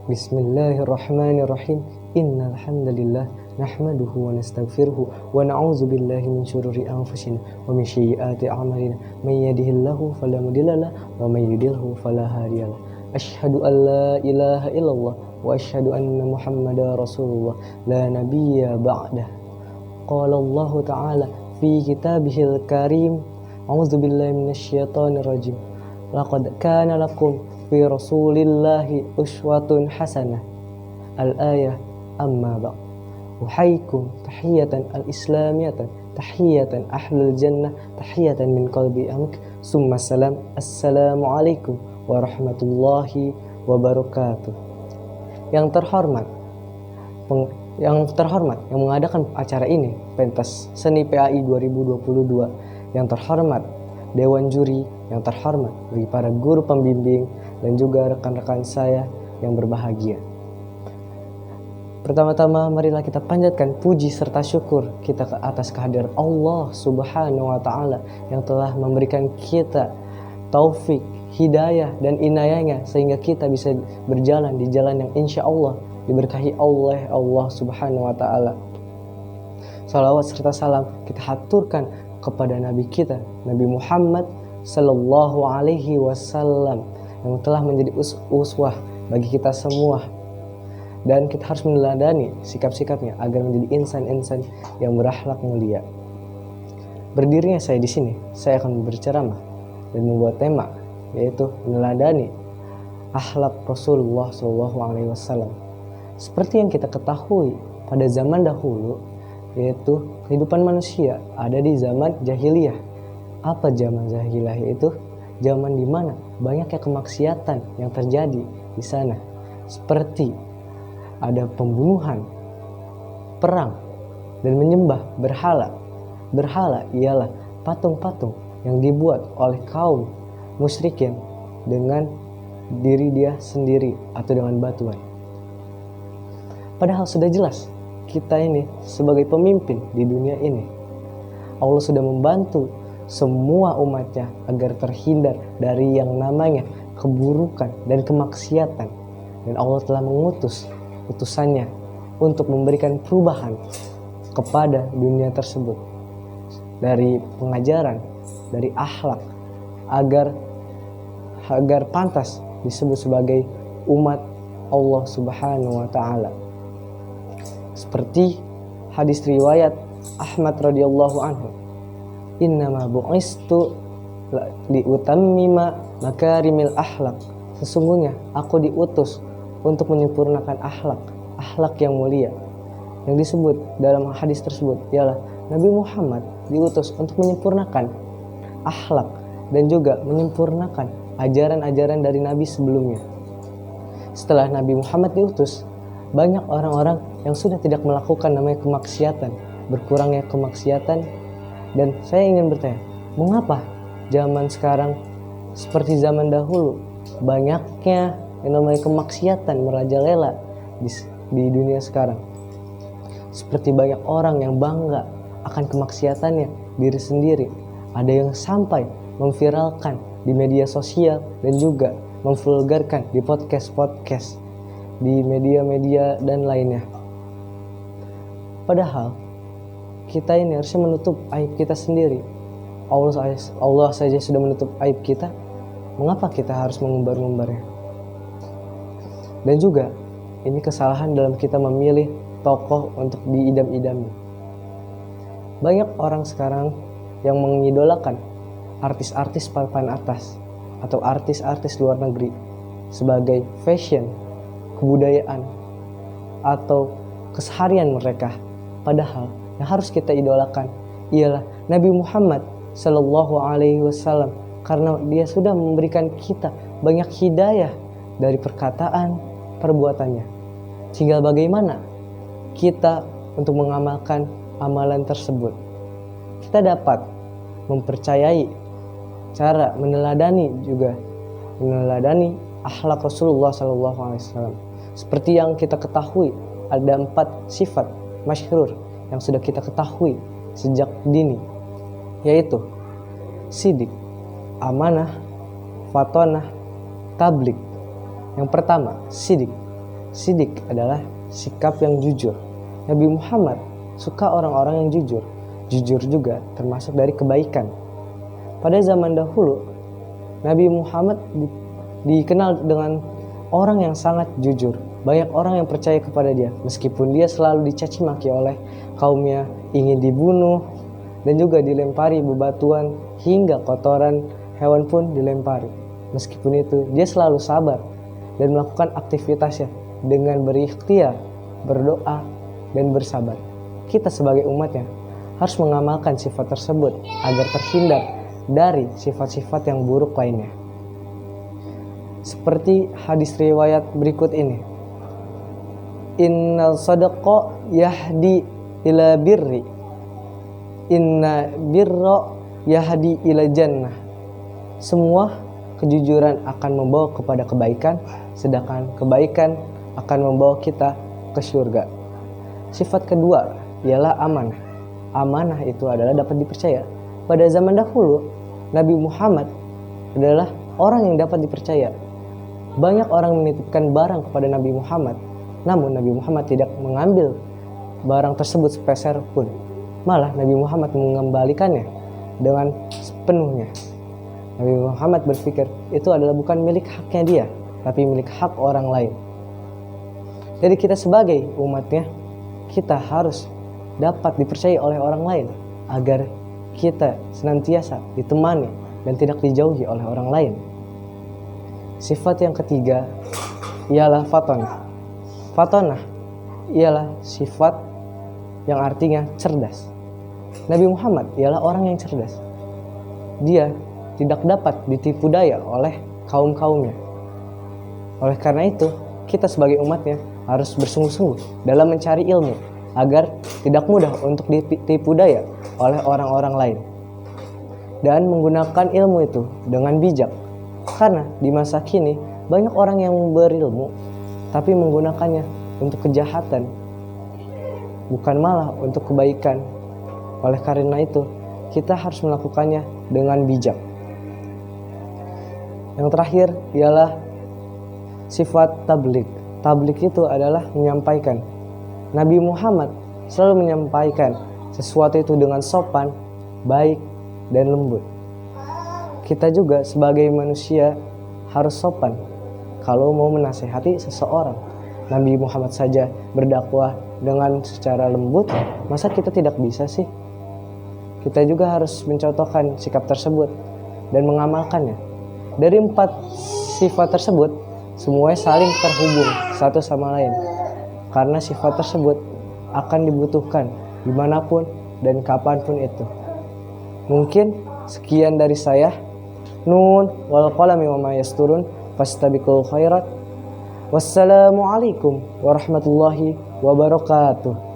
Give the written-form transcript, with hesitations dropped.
Bismillahirrahmanirrahim. Innal hamdalillah nahmaduhu wa nastaghfiruhu wa na'udzu billahi min syururi anfusina wa min sayyiati a'malina. May yahdihillahu fala mudilla lahu wa may yudlilhu fala hadiyalah. Asyhadu an la ilaha illallah wa asyhadu anna Muhammadar Rasulullah la nabiyya ba'dah. Qala Allah ta'ala fi kitabihil karim. A'udzu billahi minasyaitonir rajim. Laqad kana lakum fi rasulillahi uswatun hasanah. Al-ayah amma ba'd. Uhaykum tahiyatan al-islamiyatan, tahiyatan ahlul jannah, tahiyatan min qalbi amik. Summa salam. Assalamualaikum warahmatullahi wabarakatuh. Yang terhormat yang mengadakan acara ini, pentas seni PAI 2022. Yang terhormat Dewan Juri, yang terhormat bagi para guru pembimbing dan juga rekan-rekan saya yang berbahagia. Pertama-tama marilah kita panjatkan puji serta syukur kita ke atas kehadiran Allah Subhanahu wa Ta'ala yang telah memberikan kita taufik, hidayah dan inayahnya sehingga kita bisa berjalan di jalan yang insya Allah diberkahi oleh Allah Subhanahu wa Ta'ala. Salawat serta salam kita haturkan kepada Nabi kita, Nabi Muhammad Sallallahu Alaihi Wasallam yang telah menjadi uswah bagi kita semua, dan kita harus meneladani sikap-sikapnya agar menjadi insan-insan yang berakhlak mulia. Berdirinya saya di sini, saya akan berceramah dan membuat tema yaitu meneladani akhlak Rasulullah Sallallahu Alaihi Wasallam. Seperti yang kita ketahui pada zaman dahulu, yaitu kehidupan manusia ada di zaman jahiliyah. Apa zaman jahiliyah itu? Zaman di mana banyaknya kemaksiatan yang terjadi di sana, seperti ada pembunuhan, perang, dan menyembah berhala. Berhala ialah patung-patung yang dibuat oleh kaum musyrikin dengan diri dia sendiri atau dengan batuan. Padahal sudah jelas kita ini sebagai pemimpin di dunia ini, Allah sudah membantu semua umatnya agar terhindar dari yang namanya keburukan dan kemaksiatan, dan Allah telah mengutus utusannya untuk memberikan perubahan kepada dunia tersebut dari pengajaran, dari akhlak, agar pantas disebut sebagai umat Allah Subhanahu wa Ta'ala. Seperti hadis riwayat Ahmad radhiyallahu anhu, innama bu'istu liutammima makarimil akhlak. Sesungguhnya aku diutus untuk menyempurnakan akhlak yang mulia. Yang disebut dalam hadis tersebut ialah Nabi Muhammad diutus untuk menyempurnakan akhlak dan juga menyempurnakan ajaran-ajaran dari Nabi sebelumnya. Setelah Nabi Muhammad diutus, banyak orang-orang yang sudah tidak melakukan namanya kemaksiatan, berkurangnya kemaksiatan. Dan saya ingin bertanya, mengapa zaman sekarang seperti zaman dahulu banyaknya yang namanya kemaksiatan merajalela di dunia sekarang? Seperti banyak orang yang bangga akan kemaksiatannya diri sendiri. Ada yang sampai memviralkan di media sosial dan juga memvulgarkan di podcast, di media-media dan lainnya. Padahal kita ini harusnya menutup aib kita sendiri. Allah saja sudah menutup aib kita, mengapa kita harus mengumbar-ngumbarnya? Dan juga ini kesalahan dalam kita memilih tokoh untuk diidam-idami. Banyak orang sekarang yang mengidolakan artis-artis papan atas atau artis-artis luar negeri sebagai fashion, kebudayaan, atau keseharian mereka. Padahal yang harus kita idolakan ialah Nabi Muhammad Sallallahu Alaihi Wasallam, karena dia sudah memberikan kita banyak hidayah dari perkataan, perbuatannya. Tinggal bagaimana kita untuk mengamalkan amalan tersebut. Kita dapat mempercayai cara meneladani akhlak Rasulullah Sallallahu Alaihi Wasallam. Seperti yang kita ketahui, ada 4 sifat masyhur yang sudah kita ketahui sejak dini, yaitu sidik, amanah, fatonah, tablik. Yang pertama, sidik. Sidik adalah sikap yang jujur. Nabi Muhammad suka orang-orang yang jujur. Jujur juga termasuk dari kebaikan. Pada zaman dahulu, Nabi Muhammad dikenal dengan orang yang sangat jujur. Banyak orang yang percaya kepada dia, meskipun dia selalu dicaci maki oleh kaumnya, ingin dibunuh, dan juga dilempari bebatuan hingga kotoran hewan pun dilempari. Meskipun itu, dia selalu sabar dan melakukan aktivitasnya dengan berikhtiar, berdoa, dan bersabar. Kita sebagai umatnya harus mengamalkan sifat tersebut agar terhindar dari sifat-sifat yang buruk lainnya. Seperti hadis riwayat berikut ini. Innal sadaqah yahdi ila birri. Inna birra yahdi ila jannah. Semua kejujuran akan membawa kepada kebaikan, sedangkan kebaikan akan membawa kita ke surga. Sifat kedua ialah amanah. Amanah itu adalah dapat dipercaya. Pada zaman dahulu, Nabi Muhammad adalah orang yang dapat dipercaya. Banyak orang menitipkan barang kepada Nabi Muhammad, namun Nabi Muhammad tidak mengambil barang tersebut sepeser pun. Malah Nabi Muhammad mengembalikannya dengan sepenuhnya. Nabi Muhammad berpikir itu adalah bukan milik haknya dia, tapi milik hak orang lain. Jadi kita sebagai umatnya, kita harus dapat dipercaya oleh orang lain agar kita senantiasa ditemani dan tidak dijauhi oleh orang lain. Sifat yang ketiga ialah fatonah. Fatonah ialah sifat yang artinya cerdas. Nabi Muhammad ialah orang yang cerdas. Dia tidak dapat ditipu daya oleh kaum-kaumnya. Oleh karena itu, kita sebagai umatnya harus bersungguh-sungguh dalam mencari ilmu agar tidak mudah untuk ditipu daya oleh orang-orang lain, dan menggunakan ilmu itu dengan bijak. Karena di masa kini banyak orang yang berilmu tapi menggunakannya untuk kejahatan, bukan malah untuk kebaikan. Oleh karena itu, kita harus melakukannya dengan bijak. Yang terakhir ialah sifat tabligh. Tabligh itu adalah menyampaikan. Nabi Muhammad selalu menyampaikan sesuatu itu dengan sopan, baik, dan lembut. Kita juga sebagai manusia harus sopan kalau mau menasihati seseorang. Nabi Muhammad saja berdakwah dengan secara lembut, masa kita tidak bisa sih? Kita juga harus mencontohkan sikap tersebut dan mengamalkannya. Dari 4 sifat tersebut, semuanya saling terhubung satu sama lain. Karena sifat tersebut akan dibutuhkan dimanapun dan kapanpun itu. Mungkin sekian dari saya. Nun wal qalami wa ma yasturun fastabiqul khairat. Wassalamualaikum warahmatullahi wabarakatuh.